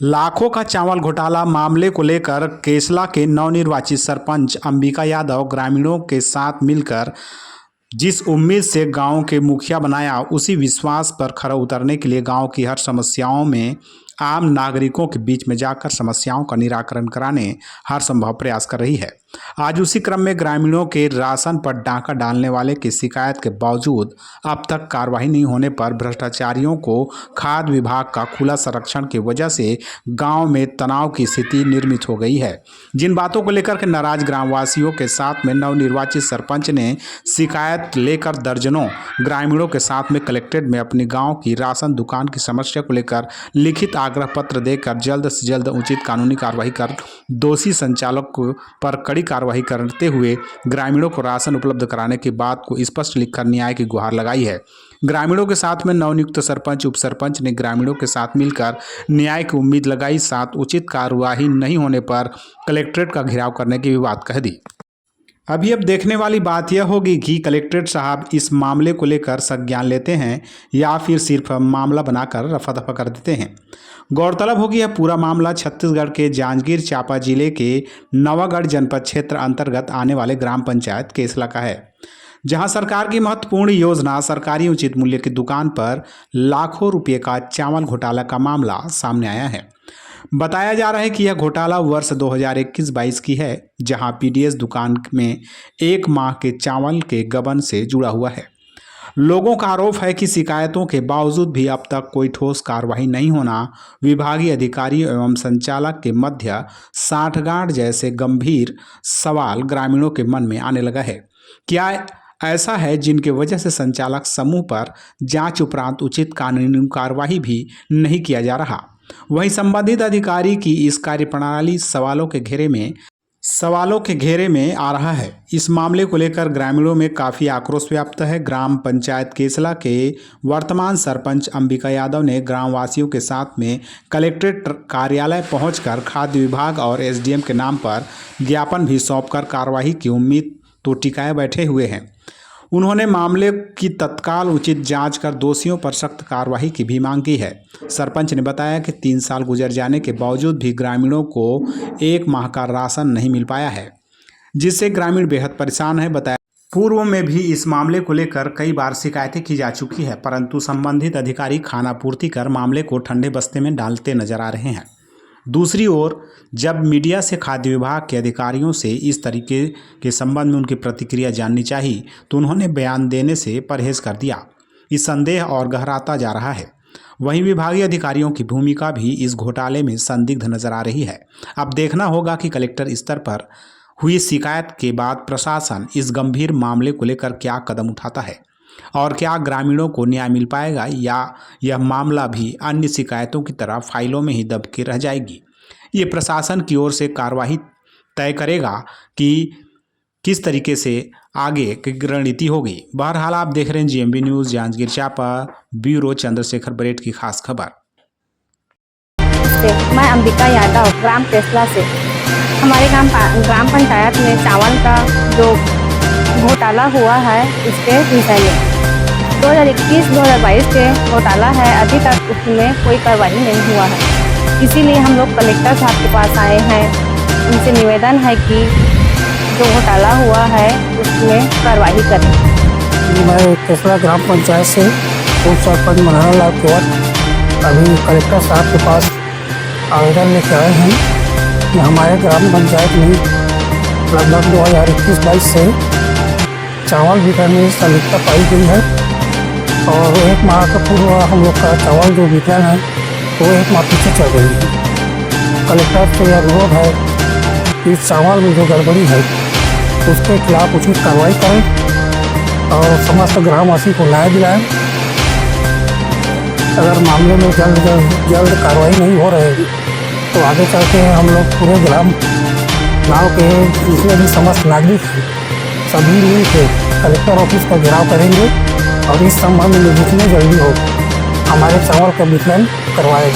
लाखों का चावल घोटाला मामले को लेकर केसला के नवनिर्वाचित सरपंच अंबिका यादव ग्रामीणों के साथ मिलकर जिस उम्मीद से गांव के मुखिया बनाया, उसी विश्वास पर खरा उतरने के लिए गांव की हर समस्याओं में आम नागरिकों के बीच में जाकर समस्याओं का निराकरण कराने हर संभव प्रयास कर रही है। आज उसी क्रम में ग्रामीणों के राशन पर डाका डालने वाले की शिकायत के बावजूद अब तक कार्रवाई नहीं होने पर भ्रष्टाचारियों को खाद्य विभाग का खुला संरक्षण की वजह से गांव में तनाव की स्थिति निर्मित हो गई है। जिन बातों को लेकर के नाराज ग्रामवासियों के साथ में नवनिर्वाचित सरपंच ने शिकायत लेकर दर्जनों ग्रामीणों के साथ में कलेक्ट्रेट में अपनी गाँव की राशन दुकान की समस्या को लेकर लिखित आग्रह पत्र देकर जल्द से जल्द उचित कानूनी कार्रवाई कर दोषी संचालक पर कड़ी कार्रवाई करते हुए ग्रामीणों को राशन उपलब्ध कराने की बात को स्पष्ट लिखकर न्याय की गुहार लगाई है। ग्रामीणों के साथ में नवनियुक्त सरपंच उप सरपंच ने ग्रामीणों के साथ मिलकर न्याय की उम्मीद लगाई, साथ उचित कार्यवाही नहीं होने पर कलेक्ट्रेट का घेराव करने की भी बात कह दी। अभी अब देखने वाली बात यह होगी कि कलेक्ट्रेट साहब इस मामले को लेकर संज्ञान लेते हैं या फिर सिर्फ मामला बनाकर रफा दफा कर देते हैं। गौरतलब होगी यह पूरा मामला छत्तीसगढ़ के जांजगीर चांपा जिले के नवागढ़ जनपद क्षेत्र अंतर्गत आने वाले ग्राम पंचायत केसला का है, जहां सरकार की महत्वपूर्ण योजना सरकारी उचित मूल्य की दुकान पर लाखों रुपये का चावल घोटाला का मामला सामने आया है। बताया जा रहा है कि यह घोटाला वर्ष 2021-22 की है, जहां पीडीएस दुकान में एक माह के चावल के गबन से जुड़ा हुआ है। लोगों का आरोप है कि शिकायतों के बावजूद भी अब तक कोई ठोस कार्रवाई नहीं होना विभागीय अधिकारियों एवं संचालक के मध्य साठगांठ जैसे गंभीर सवाल ग्रामीणों के मन में आने लगा है। क्या ऐसा है जिनकी वजह से संचालक समूह पर जांच उपरांत उचित कानूनी कार्रवाई भी नहीं किया जा रहा? वहीं संबंधित अधिकारी की इस कार्यप्रणाली सवालों के घेरे में आ रहा है। इस मामले को लेकर ग्रामीणों में काफ़ी आक्रोश व्याप्त है। ग्राम पंचायत केसला के वर्तमान सरपंच अंबिका यादव ने ग्रामवासियों के साथ में कलेक्ट्रेट कार्यालय पहुंचकर खाद्य विभाग और एसडीएम के नाम पर ज्ञापन भी सौंपकर कार्रवाई की उम्मीद तो टिकाए बैठे हुए हैं। उन्होंने मामले की तत्काल उचित जांच कर दोषियों पर सख्त कार्रवाई की भी मांग की है। सरपंच ने बताया कि 3 साल गुजर जाने के बावजूद भी ग्रामीणों को 1 माह का राशन नहीं मिल पाया है, जिससे ग्रामीण बेहद परेशान है। बताया पूर्व में भी इस मामले को लेकर कई बार शिकायतें की जा चुकी है, परंतु संबंधित अधिकारी खानापूर्ति कर मामले को ठंडे बस्ते में डालते नजर आ रहे हैं। दूसरी ओर जब मीडिया से खाद्य विभाग के अधिकारियों से इस तरीके के संबंध में उनकी प्रतिक्रिया जाननी चाहिए तो उन्होंने बयान देने से परहेज कर दिया। इस संदेह और गहराता जा रहा है। वहीं विभागीय अधिकारियों की भूमिका भी इस घोटाले में संदिग्ध नजर आ रही है। अब देखना होगा कि कलेक्टर स्तर पर हुई शिकायत के बाद प्रशासन इस गंभीर मामले को लेकर क्या कदम उठाता है और क्या ग्रामीणों को न्याय मिल पाएगा या यह मामला भी अन्य शिकायतों की तरह फाइलों में ही दब के रह जाएगी। ये प्रशासन की ओर से कार्रवाई तय करेगा कि किस तरीके से आगे की रणनीति होगी। बहरहाल आप देख रहे हैं GMB news Janjgir Champa, bureau Chandrashekhar Baret की खास खबर। मैं अंबिका यादव ग्राम केसला से। हमारे ग्राम पंचायत में चावल का जो घोटाला हुआ है इसके विषय में 2021-2022 के घोटाला है, अभी तक उसमें कोई कार्रवाई नहीं हुआ है। इसीलिए हम लोग कलेक्टर साहब के पास आए हैं। उनसे निवेदन है कि जो घोटाला हुआ है उसमें कार्रवाई करें। मैं केसला ग्राम पंचायत से उप सरपंच मनोहर लाल केवट अभी कलेक्टर साहब के पास आवेदन लेकर आए हैं कि हमारे ग्राम पंचायत में लगभग 2021-22 से चावल वितरण में संदिग्धता पाई गई है और 1 माह का पूर्व हम लोग का चावल जो वितरण है वो 1 माह पीछे चल रही है। कलेक्टर से यह अनुरोध है कि इस चावल में जो गड़बड़ी है उसके खिलाफ उचित कार्रवाई करें और समस्त ग्रामवासी को न्याय दिलाएं। अगर मामले में जल्द कार्रवाई नहीं हो रहेगी तो आगे चल के हम लोग पूरे गाँव के जितने भी समस्त नागरिक हैं सभी मिल के कलेक्टर ऑफिस का घेराव करेंगे और इस संबंध में जितने जल्दी हो हमारे चावल का वितरण करवाएंगे।